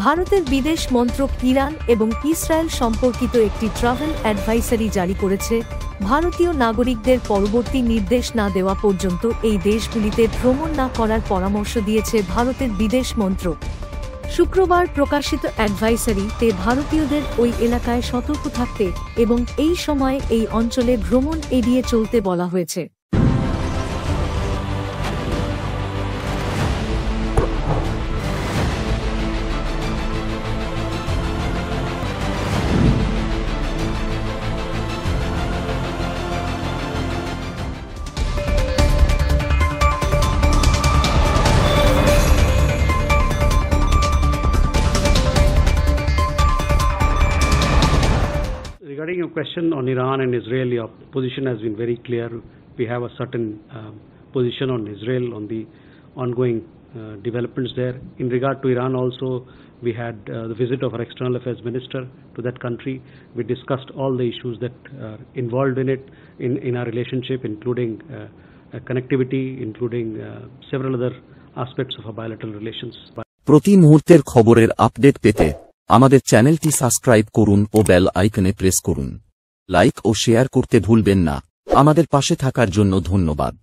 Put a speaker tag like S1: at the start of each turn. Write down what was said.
S1: ভারতের বিদেশ মন্ত্রক ইরান এবং ইসরায়েল সম্পর্কিত একটি ট্রাভেল অ্যাডভাইসারি জারি করেছে। ভারতীয় নাগরিকদের পরবর্তী নির্দেশ না দেওয়া পর্যন্ত এই দেশগুলিতে ভ্রমণ না করার পরামর্শ দিয়েছে ভারতের বিদেশ মন্ত্রক। শুক্রবার প্রকাশিত অ্যাডভাইসারিতে ভারতীয়দের ওই এলাকায় সতর্ক থাকতে এবং এই সময়ে এই অঞ্চলে ভ্রমণ এড়িয়ে চলতে বলা হয়েছে।
S2: Regarding your question on Iran and Israel, your position has been very clear. We have a certain position on Israel, on the ongoing developments there. In regard to Iran also, we had the visit of our External Affairs Minister to that country. We discussed all the issues that are involved in it, in our relationship, including connectivity, including several other aspects of our bilateral relations.
S3: প্রতি মুহূর্তের খবরের update পেতে আমাদের চ্যানেলটি subscribe করুন ও bell আইকনে press করুন। Like ও share করতে ভুলবেন না। আমাদের পাশে থাকার জন্য ধন্যবাদ।